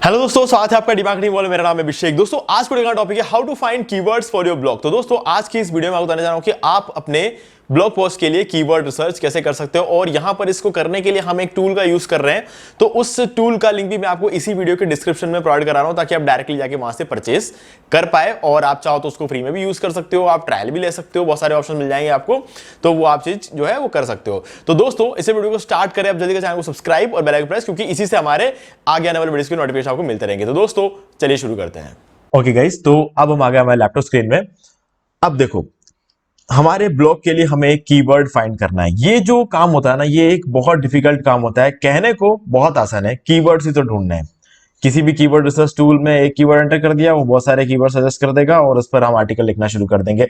Hello दोस्तों, स्वागत है आपका दिमाग वाले। मेरा नाम है अभिषेक। दोस्तों आज का टॉपिक है how to find keywords for your blog. तो दोस्तों आज की इस वीडियो में आपको बताने जा रहा हूं कि आप अपने ब्लॉग पोस्ट के लिए कीवर्ड रिसर्च कैसे कर सकते हो, और यहां पर इसको करने के लिए हम एक टूल का यूज कर रहे हैं। तो उस टूल का लिंक भी मैं आपको इसी वीडियो के डिस्क्रिप्शन में प्रोवाइड करा रहा हूं, ताकि आप डायरेक्टली जाके वहां से परचेस कर पाए। और आप चाहो तो उसको फ्री में भी यूज कर सकते हो, आप ट्रायल भी ले सकते हो, बहुत सारे ऑप्शन मिल जाएंगे आपको। तो वो आप चीज जो है वो कर सकते हो। तो दोस्तों इस वीडियो को स्टार्ट करें, आप जल्दी से चैनल को सब्सक्राइब और बेल आइकन प्रेस, क्योंकि इसी से हमारे आगे आने वाले वीडियोस की नोटिफिकेशन आपको मिलते रहेंगे। तो दोस्तों चलिए शुरू करते हैं। ओके गाइस, तो अब हम आ गए हमारे लैपटॉप स्क्रीन में। अब देखो, हमारे ब्लॉग के लिए हमें एक कीवर्ड फाइंड करना है। ये जो काम होता है ना, ये एक बहुत डिफिकल्ट काम होता है। कहने को बहुत आसान है, कीवर्ड्स ही तो ढूंढने हैं। किसी भी कीवर्ड रिसर्च टूल में एक कीवर्ड एंटर कर दिया, वो बहुत सारे कीवर्ड सजेस्ट कर देगा और उस पर हम आर्टिकल लिखना शुरू कर देंगे।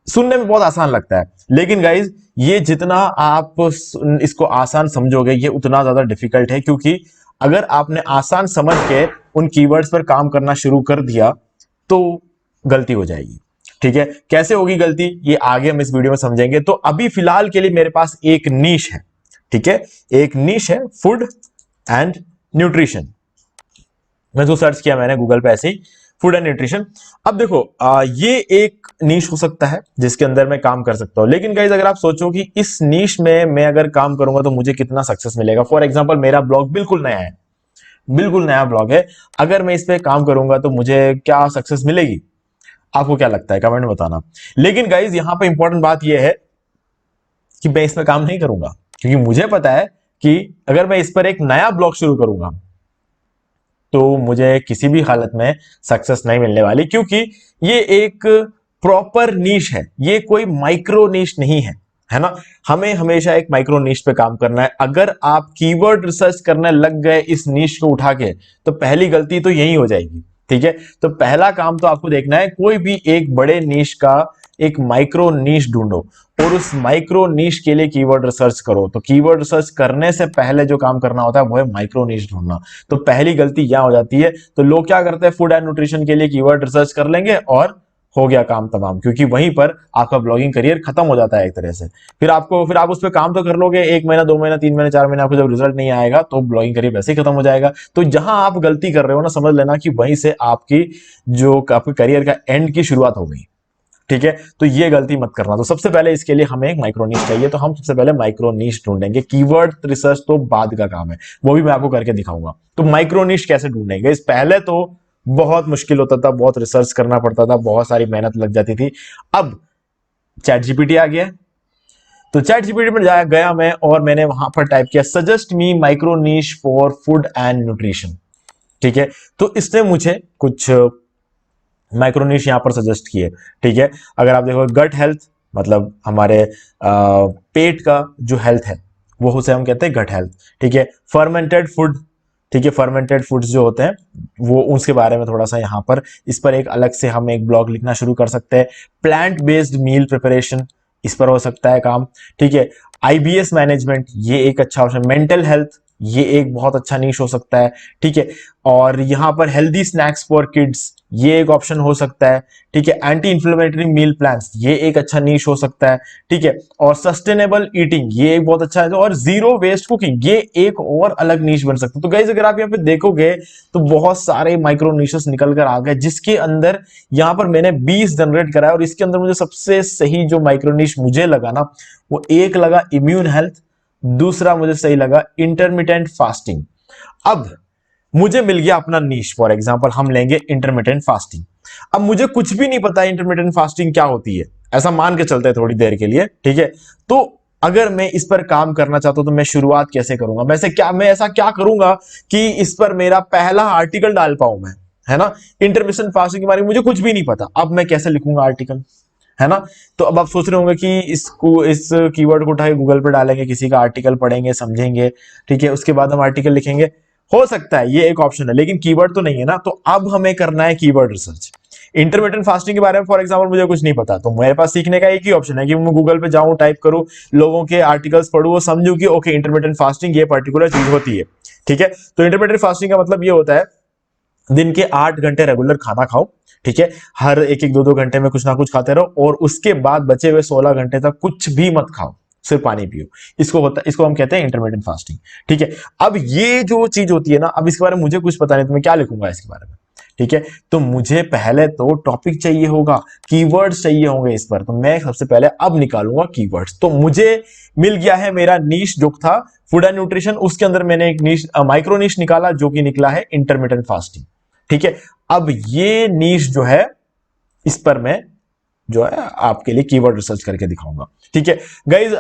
सुनने में बहुत आसान लगता है, लेकिन गाइज ये जितना आप इसको आसान समझोगे, ये उतना ज्यादा डिफिकल्ट है। क्योंकि अगर आपने आसान समझ के उन कीवर्ड्स पर काम करना शुरू कर दिया तो गलती हो जाएगी। ठीक है, कैसे होगी गलती, ये आगे हम इस वीडियो में समझेंगे। तो अभी फिलहाल के लिए मेरे पास एक नीश है। ठीक है, एक नीश है फूड एंड न्यूट्रिशन। मैं जो सर्च किया मैंने गूगल पे ऐसे ही, फूड एंड न्यूट्रिशन। अब देखो ये एक नीश हो सकता है जिसके अंदर मैं काम कर सकता हूं। लेकिन गाइस अगर आप सोचो कि इस नीश में मैं अगर काम करूंगा तो मुझे कितना सक्सेस मिलेगा। फॉर एग्जांपल मेरा ब्लॉग बिल्कुल नया है, बिल्कुल नया ब्लॉग है। अगर मैं इस पे काम करूंगा तो मुझे क्या सक्सेस मिलेगी, आपको क्या लगता है कमेंट में बताना। लेकिन गाइज यहां पे इंपॉर्टेंट बात यह है कि मैं इसमें काम नहीं करूंगा, क्योंकि मुझे पता है कि अगर मैं इस पर एक नया ब्लॉग शुरू करूंगा तो मुझे किसी भी हालत में सक्सेस नहीं मिलने वाली। क्योंकि ये एक प्रॉपर नीश है, ये कोई माइक्रो नीश नहीं है, है ना। हमें हमेशा एक माइक्रो नीश पे काम करना है। अगर आप कीवर्ड रिसर्च करने लग गए इस नीश को उठा के, तो पहली गलती तो यही हो जाएगी। ठीक है, तो पहला काम तो आपको देखना है, कोई भी एक बड़े नीश का एक माइक्रो नीश ढूंढो और उस माइक्रो नीश के लिए कीवर्ड रिसर्च करो। तो कीवर्ड रिसर्च करने से पहले जो काम करना होता है वो है माइक्रो नीश ढूंढना। तो पहली गलती यहां हो जाती है। तो लोग क्या करते हैं, फूड एंड न्यूट्रिशन के लिए कीवर्ड रिसर्च कर लेंगे और हो गया काम तमाम। क्योंकि वहीं पर आपका ब्लॉगिंग करियर खत्म हो जाता है एक तरह से। फिर आप उस पर काम तो कर लोगे, 1 महीना 2 महीना 3 महीने 4 महीने, आपको जब रिजल्ट नहीं आएगा तो ब्लॉगिंग करियर वैसे ही खत्म हो जाएगा। तो जहां आप गलती कर रहे हो ना, समझ लेना कि वहीं से आपकी आपके करियर का एंड की शुरुआत हो गई। ठीक है, तो ये गलती मत करना। तो सबसे पहले इसके लिए हमें एक माइक्रो नीश चाहिए। तो हम सबसे पहले माइक्रो नीश ढूंढेंगे। कीवर्ड रिसर्च तो बाद का काम है, वो भी मैं आपको करके दिखाऊंगा। तो माइक्रो नीश कैसे ढूंढेंगे, इस पहले तो बहुत मुश्किल होता था, बहुत रिसर्च करना पड़ता था, बहुत सारी मेहनत लग जाती थी। अब चैट जीपीटी आ गया। तो चैट जीपीटी पर गया मैं और मैंने वहां पर टाइप किया suggest me micro niche for food and nutrition. ठीक है, तो इसने मुझे कुछ माइक्रोनिश यहां पर सजेस्ट किए। ठीक है, अगर आप देखो गट हेल्थ, मतलब हमारे पेट का जो हेल्थ है वो उसे हम कहते हैं गट हेल्थ। ठीक है, फर्मेंटेड फूड, ठीक है, फर्मेंटेड फूड्स जो होते हैं वो उसके बारे में थोड़ा सा यहाँ पर, इस पर एक अलग से हम एक ब्लॉग लिखना शुरू कर सकते हैं। प्लांट बेस्ड मील प्रिपरेशन, इस पर हो सकता है काम। ठीक है, आईबीएस मैनेजमेंट, ये एक अच्छा ऑप्शन। मेंटल हेल्थ, ये एक बहुत अच्छा नीश हो सकता है। ठीक है, और यहां पर हेल्दी स्नैक्स फॉर किड्स, ये एक ऑप्शन हो सकता है। ठीक है, एंटी इंफ्लेमेटरी मील प्लान्स, ये एक अच्छा नीश हो सकता है। ठीक है, और सस्टेनेबल ईटिंग, ये एक बहुत अच्छा है। और जीरो वेस्ट कुकिंग, ये एक और अलग नीश बन सकता है। तो गाइस अगर आप यहाँ पे देखोगे तो बहुत सारे माइक्रो नीशेस निकल कर आ गए, जिसके अंदर यहाँ पर मैंने 20 जनरेट कराया। और इसके अंदर मुझे सबसे सही जो माइक्रो नीश मुझे लगा ना, वो एक लगा इम्यून हेल्थ, दूसरा मुझे सही लगा इंटरमिटेंट फास्टिंग। अब मुझे मिल गया अपना नीश। फॉर एग्जांपल हम लेंगे इंटरमिटेंट फास्टिंग। अब मुझे कुछ भी नहीं पता इंटरमिटेंट फास्टिंग क्या होती है, ऐसा मान के चलते हैं थोड़ी देर के लिए। ठीक है, तो अगर मैं इस पर काम करना चाहता हूं तो मैं शुरुआत कैसे करूंगा, मैं ऐसा क्या करूंगा कि इस पर मेरा पहला आर्टिकल डाल पाऊं मैं, है ना। इंटरमिटेंट फास्टिंग के बारे में मुझे कुछ भी नहीं पता, अब मैं कैसे लिखूंगा आर्टिकल, है ना। तो अब आप सोच रहे होंगे कि इस कीवर्ड को उठा के गूगल पे डालेंगे, किसी का आर्टिकल पढ़ेंगे, समझेंगे, ठीक है, उसके बाद हम आर्टिकल लिखेंगे। हो सकता है, ये एक ऑप्शन है, लेकिन कीवर्ड तो नहीं है ना। तो अब हमें करना है कीवर्ड रिसर्च। इंटरमिटेंट फास्टिंग के बारे में फॉर एग्जांपल मुझे कुछ नहीं पता, तो मेरे पास सीखने का एक ही ऑप्शन है कि मैं गूगल पे जाऊं, टाइप करूं, लोगों के आर्टिकल्स पढ़ूं और समझूं कि ओके इंटरमिटेंट फास्टिंग ये पर्टिकुलर चीज होती है। ठीक है, तो इंटरमिटेंट फास्टिंग का मतलब ये होता है दिन के 8 घंटे रेगुलर खाना खाओ। ठीक है, हर एक 1-2 घंटे में कुछ ना कुछ खाते रहो और उसके बाद बचे हुए 16 घंटे तक कुछ भी मत खाओ। सिर्फ पानी पियो। इसको हम कहते हैं इंटरमिटेंट फास्टिंग। ठीक है, अब ये जो चीज होती है ना, अब इसके बारे में मुझे कुछ पता नहीं तो मैं क्या लिखूंगा इसके बारे में। ठीक है, तो मुझे पहले तो टॉपिक चाहिए होगा, कीवर्ड्स चाहिए होंगे इस पर, तो मैं सबसे पहले अब निकालूंगा कीवर्ड्स। तो मुझे मिल गया है मेरा नीश जो था फूड एंड न्यूट्रिशन, उसके अंदर मैंने एक नीश माइक्रो नीश निकाला जो कि निकला है इंटरमिटेंट फास्टिंग। ठीक है, अब ये नीश जो है इस पर मैं जो है आपके लिए कीवर्ड रिसर्च करके दिखाऊंगा। ठीक है गाइज,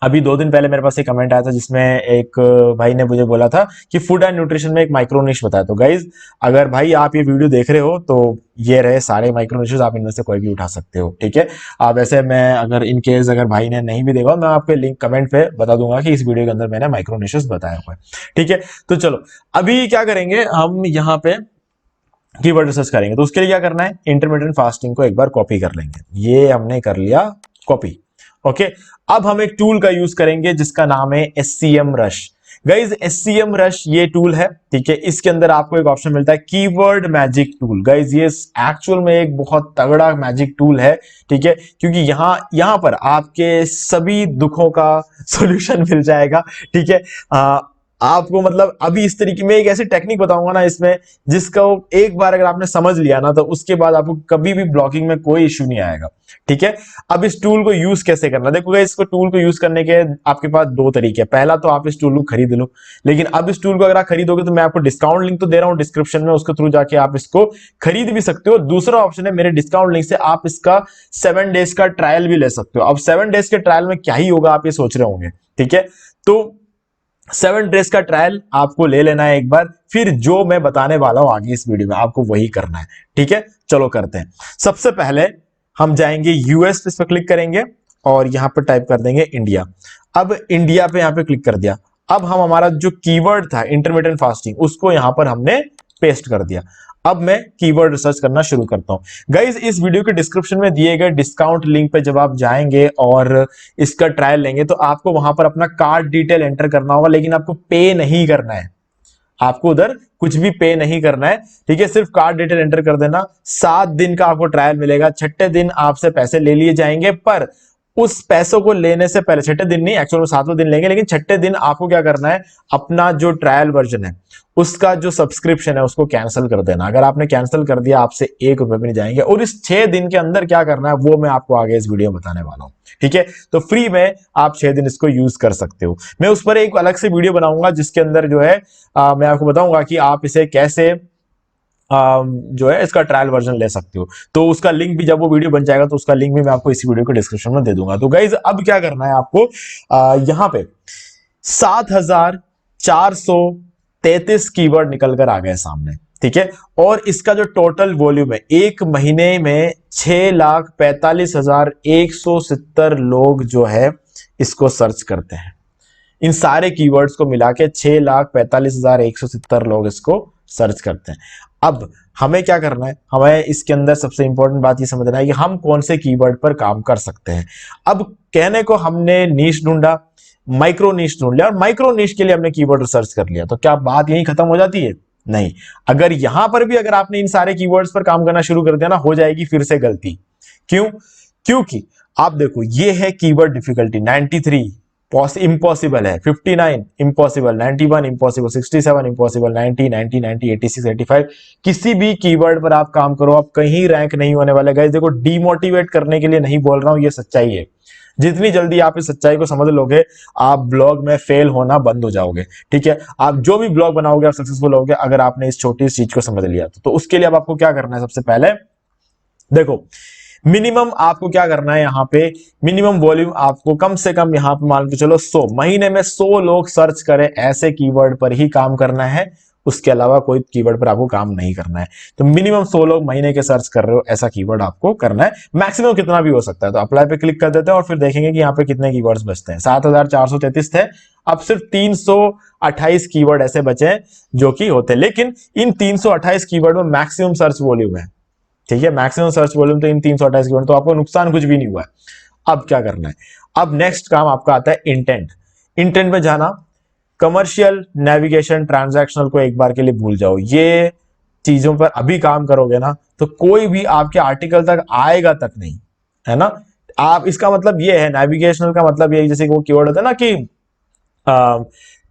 अभी 2 दिन पहले मेरे पास एक कमेंट आया था जिसमें एक भाई ने मुझे बोला था कि फूड एंड न्यूट्रिशन में एक माइक्रो निश बताया। तो गाइज अगर भाई आप ये वीडियो देख रहे हो तो ये रहे सारे माइक्रो निशेस, आप इनमें से कोई भी उठा सकते हो। ठीक है, आप वैसे मैं अगर इन केस अगर भाई ने नहीं भी देखा मैं आपके लिंक कमेंट पे बता दूंगा कि इस वीडियो के अंदर मैंने माइक्रो निशेस बताया हुआ है। ठीक है, तो चलो अभी क्या करेंगे, हम यहाँ पे कीवर्ड रिसर्च करेंगे। तो उसके लिए क्या करना है, इंटरमिटेंट फास्टिंग को एक बार कॉपी कर लेंगे। ये हमने कर लिया कॉपी। ओके, अब हम एक टूल का यूज करेंगे जिसका नाम है SCM rush. Guys SCM rush ये टूल है। ठीक है, इसके अंदर आपको एक ऑप्शन मिलता है कीवर्ड मैजिक टूल। गाइज ये एक्चुअल में एक बहुत तगड़ा मैजिक टूल है। ठीक है, क्योंकि यहां पर आपके सभी दुखों का सॉल्यूशन मिल जाएगा। ठीक है, आपको मतलब अभी इस तरीके में एक ऐसी टेक्निक बताऊंगा ना इसमें, जिसका एक बार अगर आपने समझ लिया ना तो उसके बाद आपको कभी भी ब्लॉकिंग में कोई इश्यू नहीं आएगा। ठीक है, अब इस टूल को यूज कैसे करना, देखो इसको टूल को यूज करने के आपके पास 2 तरीके हैं। पहला तो आप इस टूल को खरीद लो, लेकिन अब इस टूल को अगर आप खरीदोगे तो मैं आपको डिस्काउंट लिंक तो दे रहा हूं डिस्क्रिप्शन में, उसके थ्रू जाके आप इसको खरीद भी सकते हो। दूसरा ऑप्शन है मेरे डिस्काउंट लिंक से आप इसका 7 डेज का ट्रायल भी ले सकते हो। अब 7 डेज के ट्रायल में क्या ही होगा आप ये सोच रहे होंगे। ठीक है, तो 7 डेज का ट्रायल आपको ले लेना है एक बार, फिर जो मैं बताने वाला हूं आगे इस वीडियो में आपको वही करना है। ठीक है, चलो करते हैं। सबसे पहले हम जाएंगे यूएस पे क्लिक करेंगे और यहां पर टाइप कर देंगे इंडिया। अब इंडिया पे यहां पे क्लिक कर दिया। अब हम हमारा जो कीवर्ड था इंटरमिटेंट फास्टिंग उसको यहां पर हमने पेस्ट कर दिया। अब मैं कीवर्ड रिसर्च करना शुरू करता हूं। गाइज इस वीडियो के डिस्क्रिप्शन में दिए गए डिस्काउंट लिंक पे जब आप जाएंगे और इसका ट्रायल लेंगे तो आपको वहां पर अपना कार्ड डिटेल एंटर करना होगा, लेकिन आपको पे नहीं करना है। आपको उधर कुछ भी पे नहीं करना है। ठीक है, सिर्फ कार्ड डिटेल एंटर कर देना। 7 दिन का आपको ट्रायल मिलेगा। 6ठे दिन आपसे पैसे ले लिए जाएंगे, पर उस पैसों को लेने से पहले, 6ठे दिन नहीं, एक्चुअल में 7वें दिन लेंगे, लेकिन 6ठे दिन आपको क्या करना है, अपना जो ट्रायल वर्जन है उसका जो सब्सक्रिप्शन है उसको कैंसिल कर देना। अगर आपने कैंसिल कर दिया आपसे 1 रुपए भी नहीं जाएंगे। और इस 6 दिन के अंदर क्या करना है वो मैं आपको आगे इस वीडियो में बताने वाला हूं। ठीक है, तो फ्री में आप 6 दिन इसको यूज कर सकते हो। मैं उस पर एक अलग से वीडियो बनाऊंगा जिसके अंदर जो है मैं आपको बताऊंगा कि आप इसे कैसे जो है इसका ट्रायल वर्जन ले सकते हो। तो उसका लिंक भी जब वो वीडियो बन जाएगा तो उसका लिंक भी मैं आपको इसी वीडियो के डिस्क्रिप्शन में दे दूंगा। तो गाइज अब क्या करना है आपको, यहां पे 7433 कीवर्ड निकल कर आ गए सामने। ठीक है, और इसका जो टोटल वॉल्यूम है, एक महीने में 6,45,170 लोग जो है इसको सर्च करते हैं। इन सारे कीवर्ड्स को मिला के 6,45,170 लोग इसको सर्च करते हैं। अब हमें क्या करना है, हमें इसके अंदर सबसे इंपॉर्टेंट बात ये समझना है कि हम कौन से कीवर्ड पर काम कर सकते हैं। अब कहने को हमने नीश ढूंढा, माइक्रो नीश ढूंढ लिया और माइक्रो नीश के लिए हमने कीवर्ड रिसर्च कर लिया, तो क्या बात यहीं खत्म हो जाती है? नहीं, अगर यहां पर भी अगर आपने इन सारे कीवर्ड्स पर काम करना शुरू कर दिया ना, हो जाएगी फिर से गलती। क्यों? क्योंकि आप देखो ये है कीवर्ड डिफिकल्टी 93 इम्पॉसिबल है, 59 इम्पॉसिबल, 91 इम्पॉसिबल, 67 इम्पॉसिबल, 90 90 90 86 85। किसी भी कीवर्ड पर आप काम करो, आप कहीं रैंक नहीं होने वाले। गाइस देखो, डीमोटिवेट करने के लिए नहीं बोल रहा हूं, ये सच्चाई है। जितनी जल्दी आप इस सच्चाई को समझ लोगे आप ब्लॉग में फेल होना बंद हो जाओगे। ठीक है, आप जो भी ब्लॉग बनाओगे आप सक्सेसफुल होगे अगर आपने इस छोटी सी चीज को समझ लिया तो उसके लिए अब आपको क्या करना है, सबसे पहले देखो मिनिमम आपको क्या करना है, यहां पे मिनिमम वॉल्यूम आपको कम से कम यहां पे मान के चलो 100, महीने में 100 लोग सर्च करें ऐसे कीवर्ड पर ही काम करना है। उसके अलावा कोई कीवर्ड पर आपको काम नहीं करना है। तो मिनिमम 100 लोग महीने के सर्च कर रहे हो ऐसा कीवर्ड आपको करना है। मैक्सिमम कितना भी हो सकता है। तो अप्लाई पे क्लिक कर देते हैं और फिर देखेंगे कि यहाँ पे कितने कीवर्ड्स बचते हैं। 7433 थे, अब सिर्फ 328 कीवर्ड ऐसे बचे हैं जो कि होते हैं। लेकिन इन 328 कीवर्ड में मैक्सिमम सर्च वॉल्यूम है। ठीक है, मैक्सिमम सर्च वॉल्यूम तो इन 328 कीवर्ड, तो आपको नुकसान कुछ भी नहीं हुआ है। अब क्या करना है, अब नेक्स्ट काम आपका आता है इंटेंट। इंटेंट में जाना, कमर्शियल, नेविगेशन, ट्रांजैक्शनल को एक बार के लिए भूल जाओ। ये चीजों पर अभी काम करोगे ना तो कोई भी आपके आर्टिकल तक आएगा तक नहीं, है ना। आप इसका मतलब ये है, नेविगेशनल का मतलब ये, जैसे कि वो कीवर्ड होता है ना कि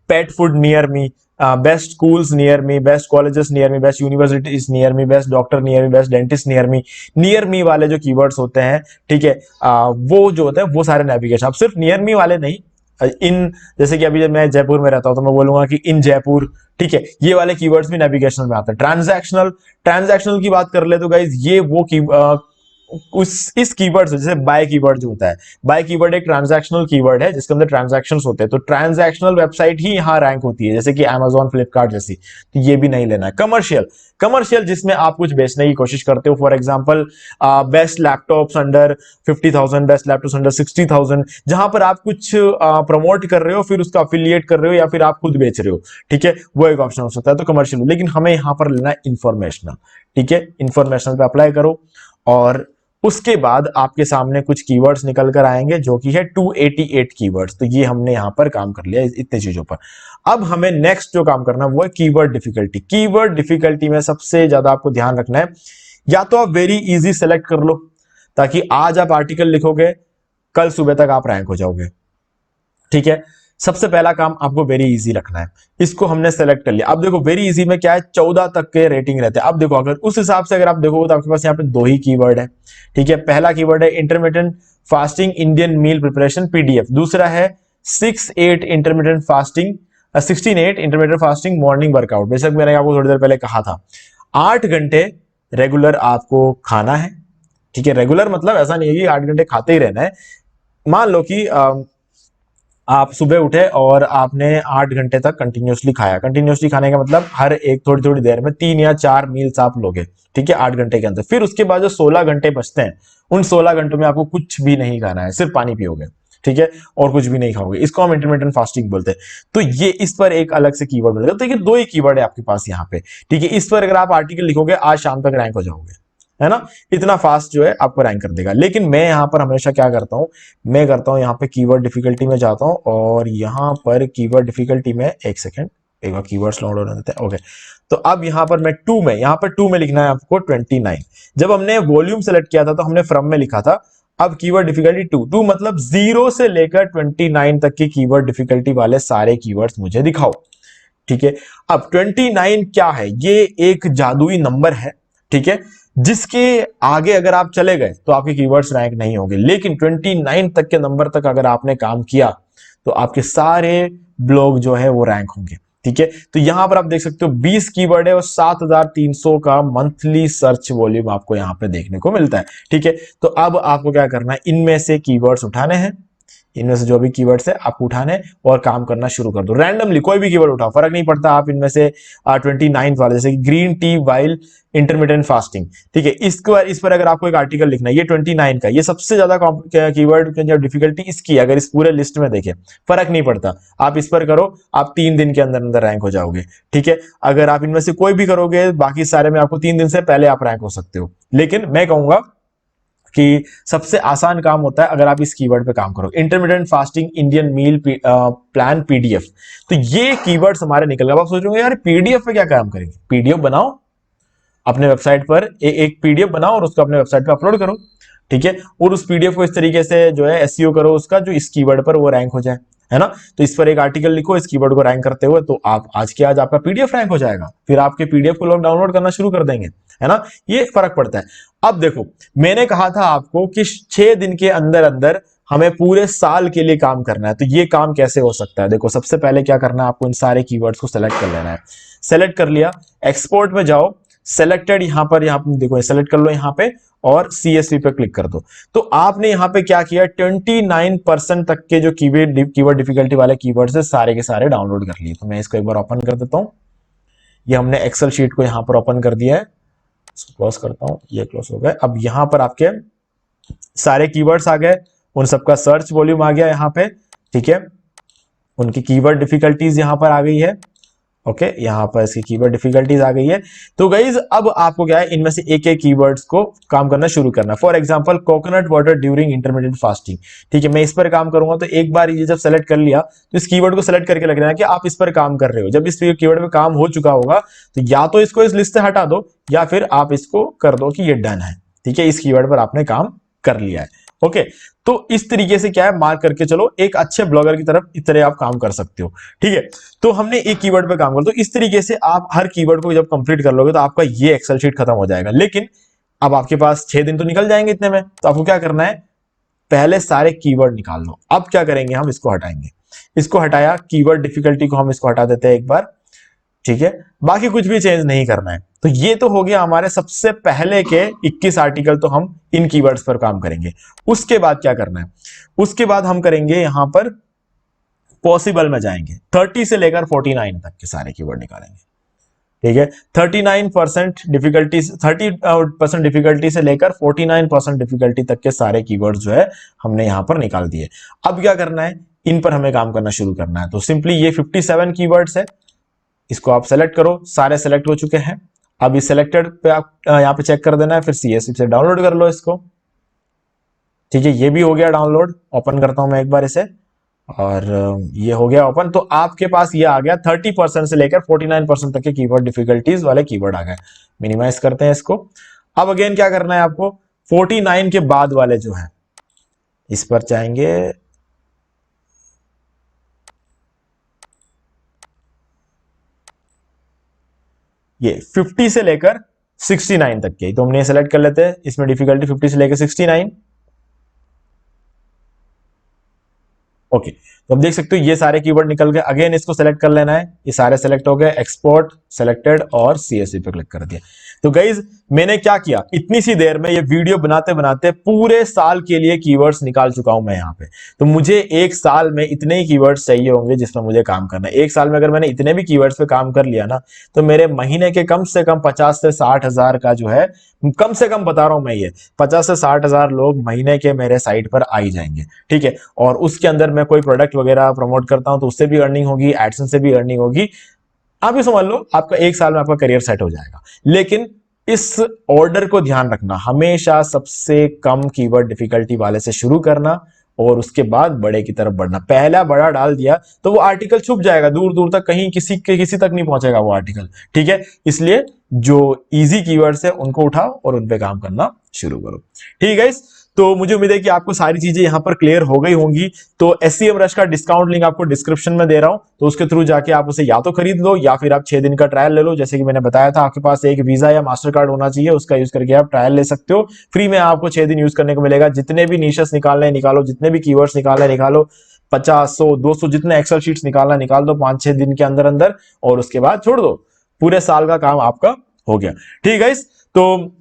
pet food near me, best schools near me, best colleges near me, best universities near me, best doctor near me, best dentist near me वाले जो कीवर्ड्स होते हैं, ठीक है, वो जो होते हैं वो सारे नेविगेशन। अब सिर्फ नियर मी वाले नहीं, इन, जैसे कि अभी जब मैं जयपुर में रहता हूं तो मैं बोलूंगा कि इन जयपुर, ठीक है, ये वाले कीवर्ड्स भी नेविगेशनल में आते हैं। ट्रांजैक्शनल की बात कर ले तो गाइज ये वो की इस कीवर्ड से, जैसे बाय कीवर्ड जो होता है, बाय कीवर्ड एक ट्रांजैक्शनल कीवर्ड है जिसके अंदर ट्रांजैक्शंस होते हैं, तो ट्रांजैक्शनल वेबसाइट ही यहां रैंक होती है, जैसे कि Amazon, फ्लिपकार्ट जैसी, तो ये भी नहीं लेना है। कमर्शियल जिसमें आप कुछ बेचने की कोशिश करते हो, for example best laptops under 50,000, best laptops under 60,000, जहां पर आप कुछ प्रमोट कर रहे हो, फिर उसका अफिलिएट कर रहे हो, या फिर आप खुद बेच रहे हो, ठीक है, वो एक ऑप्शन हो सकता है, तो कमर्शियल। लेकिन हमें यहां पर लेना है इंफॉर्मेशनल, ठीक है, इंफॉर्मेशनल पे अप्लाई करो, और उसके बाद आपके सामने कुछ कीवर्ड्स निकल कर आएंगे जो कि है 288 कीवर्ड्स। तो ये हमने यहां पर काम कर लिया इतने चीजों पर। अब हमें नेक्स्ट जो काम करना है वो है कीवर्ड डिफिकल्टी। कीवर्ड डिफिकल्टी में सबसे ज्यादा आपको ध्यान रखना है, या तो आप वेरी इजी सेलेक्ट कर लो, ताकि आज आप आर्टिकल लिखोगे, कल सुबह तक आप रैंक हो जाओगे, ठीक है। सबसे पहला काम आपको वेरी इजी रखना है, इसको हमने सेलेक्ट कर लिया। अब देखो वेरी इजी में क्या है, 14 तक के रेटिंग रहते हैं। अब देखो अगर उस हिसाब से अगर आप देखोगे तो आपके पास यहाँ पे 2 ही कीवर्ड है, ठीक है। पहला कीवर्ड है इंटरमिटेंट फास्टिंग इंडियन मील प्रिपरेशन पीडीएफ, दूसरा है 6-8 intermittent fasting 16-8 intermittent fasting morning workout. बेशक मैंने आपको थोड़ी देर पहले कहा था 8 घंटे रेगुलर आपको खाना है, ठीक है। रेगुलर मतलब ऐसा नहीं है कि 8 घंटे खाते ही रहना है। मान लो कि आप सुबह उठे और आपने 8 घंटे तक कंटिन्यूसली खाया। कंटिन्यूसली खाने का मतलब हर एक थोड़ी थोड़ी देर में 3 या 4 मील्स आप लोगे, ठीक है, 8 घंटे के अंदर। फिर उसके बाद जो 16 घंटे बचते हैं, उन 16 घंटों में आपको कुछ भी नहीं खाना है, सिर्फ पानी पियोगे, ठीक है, और कुछ भी नहीं खाओगे। इसको हम इंटरमिटेंट फास्टिंग बोलते हैं। तो ये इस पर एक अलग से कीवर्ड मिलेगा। तो ये 2 ही कीवर्ड है आपके पास यहाँ पे, ठीक है। इस पर अगर आप आर्टिकल लिखोगे आज शाम तक रैंक हो जाओगे, है ना, इतना फास्ट जो है आपको रैंक कर देगा। लेकिन मैं यहां पर हमेशा क्या करता हूं, मैं करता हूं यहाँ पे कीवर्ड डिफिकल्टी में जाता हूं, और यहां पर कीवर्ड डिफिकल्टी में एक सेकेंड, एक बार कीवर्ड्स लोड होने देते हैं, ओके। तो अब यहां पर मैं 2 में, यहां पर 2 में लिखना है आपको 29। जब हमने वॉल्यूम सेलेक्ट किया था तो हमने फ्रॉम में लिखा था। अब कीवर्ड डिफिकल्टी 2 मतलब 0 से लेकर 29 तक की कीवर्ड डिफिकल्टी वाले सारे कीवर्ड्स मुझे दिखाओ, ठीक है। अब 29 क्या है, ये एक जादुई नंबर है, ठीक है, जिसके आगे अगर आप चले गए तो आपके कीवर्ड्स रैंक नहीं होंगे। लेकिन 29 तक के नंबर तक अगर आपने काम किया तो आपके सारे ब्लॉग जो है वो रैंक होंगे, ठीक है। तो यहां पर आप देख सकते हो 20 कीवर्ड है और 7300 का मंथली सर्च वॉल्यूम आपको यहां पे देखने को मिलता है, ठीक है। तो अब आपको क्या करना है, इनमें से कीवर्ड्स उठाने हैं, इनमें से जो भी कीवर्ड्स है आपको उठाने और काम करना शुरू कर दो। रैंडमली कोई भी कीवर्ड उठाओ, फर्क नहीं पड़ता। आप इनमें से 29 वाले, जैसे green tea while intermittent fasting, ठीक है, इस पर अगर आपको एक आर्टिकल लिखना है, ये 29 का, ये सबसे ज्यादा कीवर्ड की डिफिकल्टी इसकी, अगर इस पूरे लिस्ट में देखें, फर्क नहीं पड़ता, आप इस पर करो, आप 3 दिन के अंदर अंदर रैंक हो जाओगे, ठीक है। अगर आप इनमें से कोई भी करोगे, बाकी सारे में आपको 3 दिन से पहले आप रैंक हो सकते हो। लेकिन मैं कहूंगा कि सबसे आसान काम होता है अगर आप इस कीवर्ड पे काम करो, intermittent fasting Indian meal plan PDF. तो ये कीवर्ड्स हमारे निकल गए। अब आप सोचोगे यार पीडीएफ पे क्या काम करेंगे, पीडीएफ बनाओ अपने वेबसाइट पर, एक पीडीएफ बनाओ और उसको अपने वेबसाइट पे अपलोड करो, ठीक है, और उस पीडीएफ को इस तरीके से जो है एसईओ करो उसका, जो इस कीवर्ड पर वो रैंक हो जाए, है ना। तो इस पर एक आर्टिकल लिखो इस कीवर्ड को रैंक करते हुए, तो आप आज के आज आपका पीडीएफ रैंक हो जाएगा। फिर आपके पीडीएफ को लोग डाउनलोड करना शुरू कर देंगे, है ना, ये फर्क पड़ता है। अब देखो मैंने कहा था आपको कि 6 दिन के अंदर अंदर हमें पूरे साल के लिए काम करना है। तो ये काम कैसे हो सकता है, देखो सबसे पहले क्या करना है, आपको इन सारे कीवर्ड्स को सेलेक्ट कर लेना है। सेलेक्ट कर लिया, एक्सपोर्ट में जाओ, सेलेक्टेड, यहां पर देखो सेलेक्ट कर लो यहां पे, और CSV पे क्लिक कर दो। तो आपने यहां पे क्या किया, 29% तक के जो कीवर्ड डिफिकल्टी वाले कीवर्ड्स है सारे के सारे डाउनलोड कर लिए। तो मैं इसको एक बार ओपन कर देता हूं। ये हमने एक्सेल शीट को यहां पर ओपन कर दिया है, इसको क्लोज करता हूं, ये क्लोज हो गया। अब यहां पर आपके सारे कीवर्ड्स आ गए, उन सबका सर्च वॉल्यूम आ गया यहां पे, ठीक है, उनकी कीवर्ड डिफिकल्टीज यहां पर आ गई है, ओके, यहां पर इसकी कीवर्ड डिफिकल्टीज आ गई है। तो गाइज अब आपको क्या है, इनमें से एक एक कीवर्ड्स को काम करना शुरू करना। For example coconut water during intermediate fasting, ठीक है, मैं इस पर काम करूंगा। तो एक बार ये जब सेलेक्ट कर लिया तो इस कीवर्ड को सेलेक्ट करके लग रहा है कि आप इस पर काम कर रहे हो। जब इस कीवर्ड पे काम हो चुका होगा तो या तो इसको इस लिस्ट से हटा दो, या फिर आप इसको कर दो कि ये डन है, ठीक है, इस कीवर्ड पर आपने काम कर लिया है। ओके, तो इस तरीके से क्या है, मार्क करके चलो, एक अच्छे ब्लॉगर की तरफ इस तरह आप काम कर सकते हो। ठीक है, तो हमने एक कीवर्ड पे काम कर, तो इस तरीके से आप हर कीवर्ड को जब कंप्लीट कर लोगे तो आपका ये एक्सेल शीट खत्म हो जाएगा। लेकिन अब आपके पास 6 दिन तो निकल जाएंगे इतने में, तो आपको क्या करना है, पहले सारे कीवर्ड निकाल लो। अब क्या करेंगे, हम इसको हटाएंगे, इसको हटाया, कीवर्ड डिफिकल्टी को हम इसको हटा देते हैं एक बार। ठीक है, बाकी कुछ भी चेंज नहीं करना है। तो ये तो हो गया हमारे सबसे पहले के 21 आर्टिकल, तो हम इन कीवर्ड्स पर काम करेंगे। उसके बाद क्या करना है, उसके बाद हम करेंगे यहां पर पॉसिबल में जाएंगे, 30 से लेकर 49 तक के सारे कीवर्ड निकालेंगे। ठीक है, 39% डिफिकल्टी, 30% डिफिकल्टी से लेकर 49% डिफिकल्टी तक के सारे कीवर्ड जो है हमने यहां पर निकाल दिए। अब क्या करना है, इन पर हमें काम करना शुरू करना है। तो सिंपली ये 57 कीवर्ड्स है, इसको आप सेलेक्ट करो, सारे सेलेक्ट हो चुके हैं। अब इस सेलेक्टेड पे आप यहाँ पे चेक कर देना है, फिर CSV से डाउनलोड कर लो इसको। ठीक है, ये भी हो गया डाउनलोड। ओपन करता हूं मैं एक बार इसे, और ये हो गया ओपन। तो आपके पास ये आ गया 30% से लेकर 49% तक के कीवर्ड डिफिकल्टीज वाले कीवर्ड आ गए। मिनिमाइज करते हैं इसको। अब अगेन क्या करना है आपको, 49 के बाद वाले जो है इस पर चाहेंगे, ये 50 से लेकर 69 तक के, तो हमने सेलेक्ट कर लेते हैं। इसमें डिफिकल्टी 50 से लेकर 69। ओके, तो अब देख सकते हो ये सारे कीवर्ड निकल गए। अगेन इसको सेलेक्ट कर लेना है, ये सारे सेलेक्ट हो गए, एक्सपोर्ट सेलेक्टेड और CSV पे क्लिक कर दिया। तो गाइज मैंने क्या किया, इतनी सी देर में ये वीडियो बनाते बनाते पूरे साल के लिए कीवर्ड्स निकाल चुका हूं मैं यहाँ पे। तो मुझे एक साल में इतने ही कीवर्ड्स चाहिए होंगे जिसमें मुझे काम करना है। एक साल में अगर मैंने इतने भी कीवर्ड्स पे काम कर लिया ना, तो मेरे महीने के कम से कम 50 से 60 हजार का जो है, कम से कम बता रहा हूं मैं, ये 50 से 60 हजार लोग महीने के मेरे साइट पर आ ही जाएंगे। ठीक है, और उसके अंदर मैं कोई प्रोडक्ट वगैरह प्रमोट करता हूं तो उससे भी अर्निंग होगी, एडसेंस से भी अर्निंग होगी। आप ये समझ लो आपका एक साल में आपका करियर सेट हो जाएगा। लेकिन इस ऑर्डर को ध्यान रखना, हमेशा सबसे कम कीवर्ड डिफिकल्टी वाले से शुरू करना और उसके बाद बड़े की तरफ बढ़ना। पहला बड़ा डाल दिया तो वो आर्टिकल छुप जाएगा दूर दूर तक, कहीं किसी तक नहीं पहुंचेगा वो आर्टिकल। ठीक है, इसलिए जो इजी कीवर्ड्स है उनको उठाओ और उन पे काम करना शुरू करो। ठीक है, तो मुझे उम्मीद है कि आपको सारी चीजें यहां पर क्लियर हो गई होंगी। तो SEMrush का डिस्काउंट लिंक आपको डिस्क्रिप्शन में दे रहा हूं, तो उसके थ्रू जाके आप उसे या तो खरीद लो या फिर आप 6 दिन का ट्रायल ले लो। जैसे कि मैंने बताया था, आपके पास एक वीजा या मास्टर कार्ड होना चाहिए, उसका यूज करके आप ट्रायल ले सकते हो। फ्री में आपको 6 दिन यूज करने को मिलेगा। जितने भी निशेस निकालने हैं निकालो, जितने भी कीवर्ड्स निकालने हैं निकालो, 50, 100, 200 जितने एक्सेल शीट्स निकालना निकाल दो 5-6 दिन के अंदर अंदर, और उसके बाद छोड़ दो। पूरे साल का काम आपका हो गया। ठीक है, तो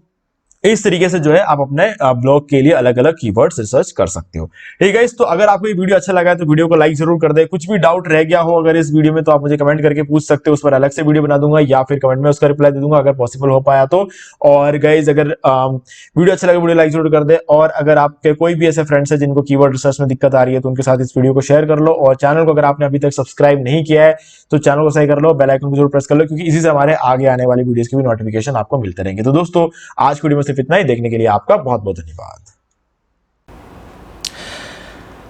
इस तरीके से जो है आप अपने ब्लॉग के लिए अलग अलग कीवर्ड्स रिसर्च कर सकते हो। ठीक है, तो अगर आपको ये वीडियो अच्छा लगा है तो वीडियो को लाइक जरूर कर दे। कुछ भी डाउट रह गया हो अगर इस वीडियो में, तो आप मुझे कमेंट करके पूछ सकते हो, उस पर अलग से वीडियो बना दूंगा या फिर कमेंट में उसका रिप्लाई दे दूंगा अगर पॉसिबल हो पाया तो। और गाइज अगर वीडियो अच्छा लगा वीडियो लाइक जरूर कर दे, और अगर आपके कोई भी ऐसे फ्रेंड्स है जिनको कीवर्ड रिसर्च में दिक्कत आ रही है तो उनके साथ इस वीडियो को शेयर कर लो। और चैनल को अगर आपने अभी तक सब्सक्राइब नहीं किया है तो चैनल को सही कर लो, बेल आइकन को जरूर प्रेस कर लो, क्योंकि इसी से हमारे आगे आने वाली वीडियोस की भी नोटिफिकेशन आपको मिलते रहेंगे। तो दोस्तों आज की वीडियो में सिर्फ इतना ही, देखने के लिए आपका बहुत बहुत धन्यवाद।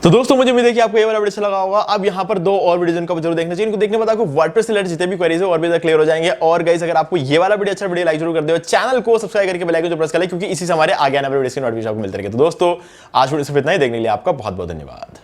तो दोस्तों मुझे उम्मीद है कि आपको ये वाला वीडियो अच्छा लगा होगा। अब यहाँ पर 2 और वीडियो जिनको जरूर देखना चाहिए, इनको देखने के बाद आपको वर्डप्रेस से रिलेटेड जितने भी क्वेरीज है और भी क्लियर हो जाएंगे। और गाइस अगर आपको ये वाला वीडियो अच्छा वीडियो लाइक जरूर कर दो, चैनल को सब्सक्राइब करके बेल आइकन को प्रेस कर ले, क्योंकि इसी से हमारे आगे आने वाले वीडियोस की नोटिफिकेशन आपको मिलते रहेंगे। तो दोस्तों आज वीडियो सिर्फ इतना ही, देखने के लिए आपका बहुत बहुत धन्यवाद।